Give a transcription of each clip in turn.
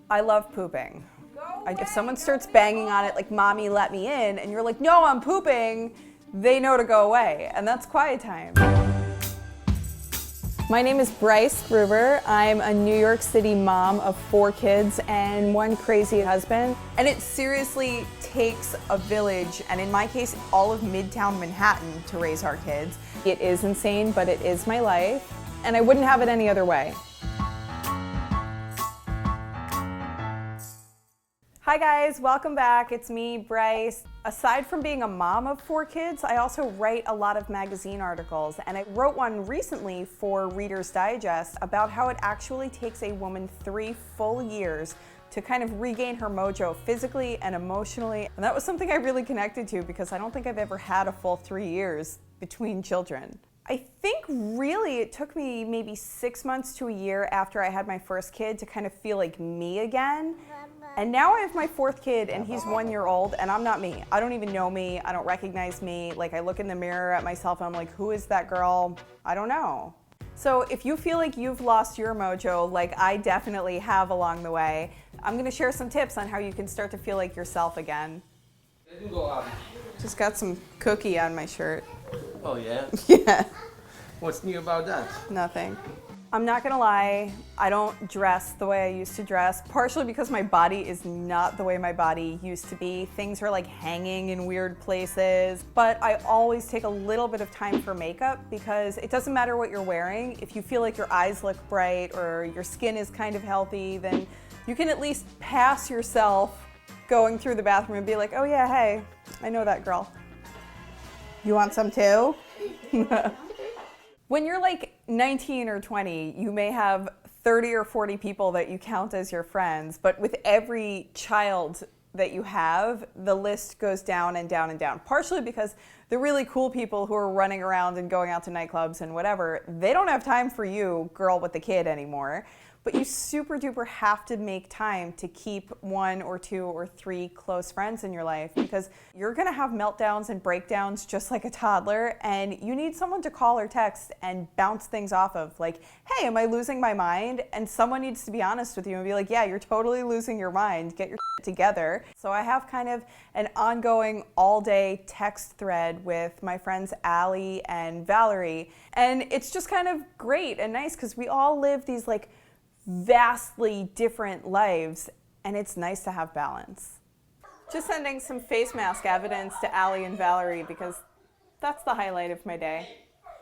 I love pooping. If someone starts banging on it like, "Mommy, let me in," and you're like, "No, I'm pooping," they know to go away, and that's quiet time. My name is Bryce Gruber. I'm a New York City mom of 4 kids and 1 crazy husband. And it seriously takes a village, and in my case, all of Midtown Manhattan to raise our kids. It is insane, but it is my life, and I wouldn't have it any other way. Hi guys, welcome back. It's me, Bryce. Aside from being a mom of 4 kids, I also write a lot of magazine articles, and I wrote one recently for Reader's Digest about how it actually takes a woman 3 full years to kind of regain her mojo physically and emotionally. And that was something I really connected to because I don't think I've ever had a full 3 years between children. I think really it took me maybe 6 months to a year after I had my first kid to kind of feel like me again. And now I have my 4th kid and he's 1 year old and I'm not me. I don't even know me. I don't recognize me. Like, I look in the mirror at myself and I'm like, who is that girl? I don't know. So if you feel like you've lost your mojo, like I definitely have along the way, I'm gonna share some tips on how you can start to feel like yourself again. Just got some cookie on my shirt. Oh yeah? Yeah. What's new about that? Nothing. I'm not gonna lie, I don't dress the way I used to dress, partially because my body is not the way my body used to be. Things are like hanging in weird places, but I always take a little bit of time for makeup because it doesn't matter what you're wearing. If you feel like your eyes look bright or your skin is kind of healthy, then you can at least pass yourself going through the bathroom and be like, oh yeah, hey, I know that girl. You want some too? When you're like 19 or 20, you may have 30 or 40 people that you count as your friends, but with every child that you have, the list goes down and down and down. Partially because the really cool people who are running around and going out to nightclubs and whatever, they don't have time for you, girl with the kid, anymore. But you super duper have to make time to keep 1 or 2 or 3 close friends in your life because you're gonna have meltdowns and breakdowns just like a toddler, and you need someone to call or text and bounce things off of. Like, hey, am I losing my mind? And someone needs to be honest with you and be like, yeah, you're totally losing your mind. Get your shit together. So I have kind of an ongoing all-day text thread with my friends Allie and Valerie, and it's just kind of great and nice because we all live these like vastly different lives, and it's nice to have balance. Just sending some face mask evidence to Allie and Valerie because that's the highlight of my day.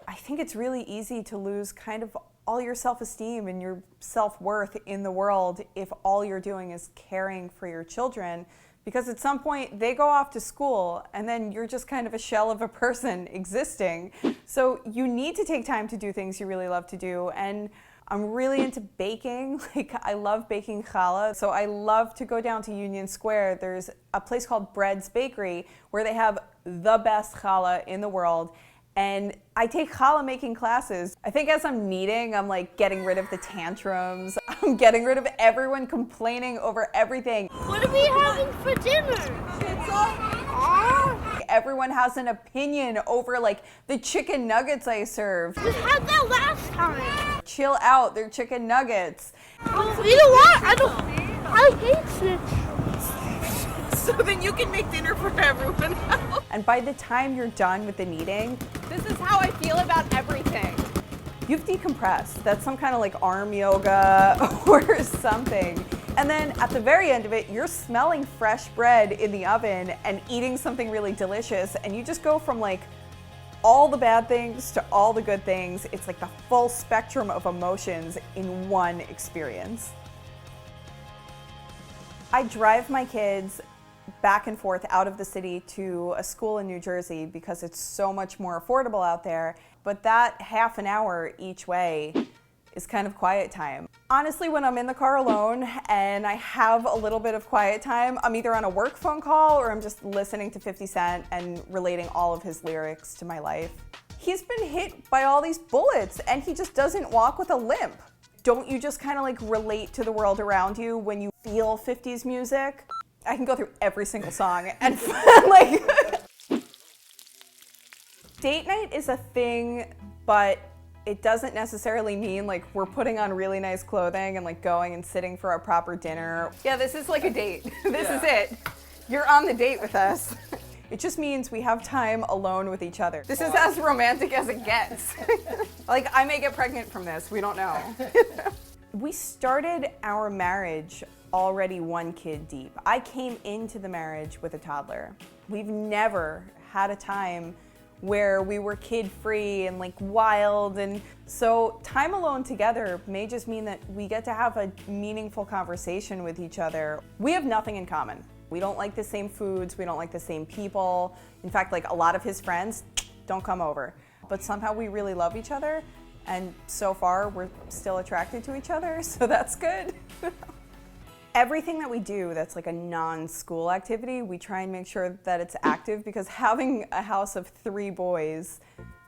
I think it's really easy to lose kind of all your self-esteem and your self-worth in the world if all you're doing is caring for your children, because at some point they go off to school and then you're just kind of a shell of a person existing. So you need to take time to do things you really love to do, and I'm really into baking. Like, I love baking challah. So I love to go down to Union Square. There's a place called Bread's Bakery where they have the best challah in the world. And I take challah making classes. I think as I'm kneading, I'm like getting rid of the tantrums. I'm getting rid of everyone complaining over everything. What are we having for dinner? Everyone has an opinion over like the chicken nuggets I served. We had that last time. Chill out, they're chicken nuggets. You know what? I hate it. So then you can make dinner for everyone else. And by the time you're done with the kneading, This is how I feel about everything. you've decompressed. That's some kind of like arm yoga or something. And then at the very end of it, you're smelling fresh bread in the oven and eating something really delicious. And you just go from like all the bad things to all the good things. It's like the full spectrum of emotions in one experience. I drive my kids back and forth out of the city to a school in New Jersey because it's so much more affordable out there. But that half an hour each way is kind of quiet time. Honestly, when I'm in the car alone and I have a little bit of quiet time, I'm either on a work phone call or I'm just listening to 50 Cent and relating all of his lyrics to my life. He's been hit by all these bullets and he just doesn't walk with a limp. Don't you just kind of like relate to the world around you when you feel 50s music? I can go through every single song and like... Date night is a thing, but it doesn't necessarily mean like we're putting on really nice clothing and like going and sitting for a proper dinner. Yeah, this is like a date. This is it. You're on the date with us. It just means we have time alone with each other. This is as romantic as it gets. Like, I may get pregnant from this, we don't know. We started our marriage already one kid deep. I came into the marriage with a toddler. We've never had a time where we were kid-free and like wild, and so time alone together may just mean that we get to have a meaningful conversation with each other. We have nothing in common. We don't like the same foods, we don't like the same people. In fact, like a lot of his friends don't come over. But somehow we really love each other, and so far we're still attracted to each other, so that's good. Everything that we do that's like a non-school activity, we try and make sure that it's active, because having a house of 3 boys,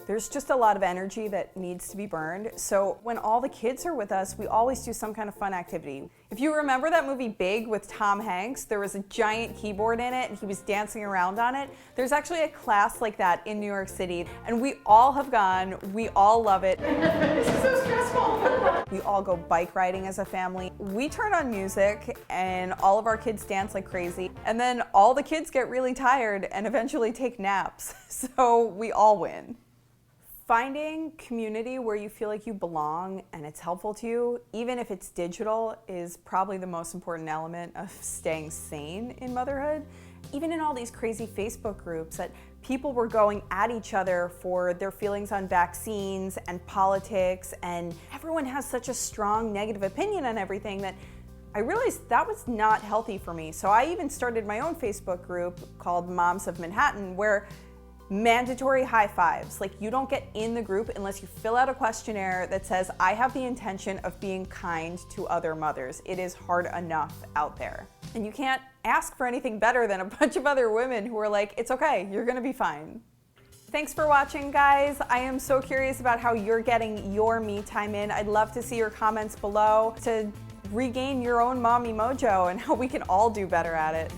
there's just a lot of energy that needs to be burned. So when all the kids are with us, we always do some kind of fun activity. If you remember that movie Big with Tom Hanks, there was a giant keyboard in it and he was dancing around on it. There's actually a class like that in New York City, and we all have gone, we all love it. This is so stressful. We all go bike riding as a family. We turn on music and all of our kids dance like crazy, and then all the kids get really tired and eventually take naps. So we all win. Finding community where you feel like you belong and it's helpful to you, even if it's digital, is probably the most important element of staying sane in motherhood. Even in all these crazy Facebook groups that people were going at each other for their feelings on vaccines and politics, and everyone has such a strong negative opinion on everything that I realized that was not healthy for me. So I even started my own Facebook group called Moms of Manhattan, where mandatory high fives. Like, you don't get in the group unless you fill out a questionnaire that says, I have the intention of being kind to other mothers. It is hard enough out there. And you can't ask for anything better than a bunch of other women who are like, it's okay, you're gonna be fine. Thanks for watching, guys. I am so curious about how you're getting your me time in. I'd love to see your comments below to regain your own mommy mojo and how we can all do better at it.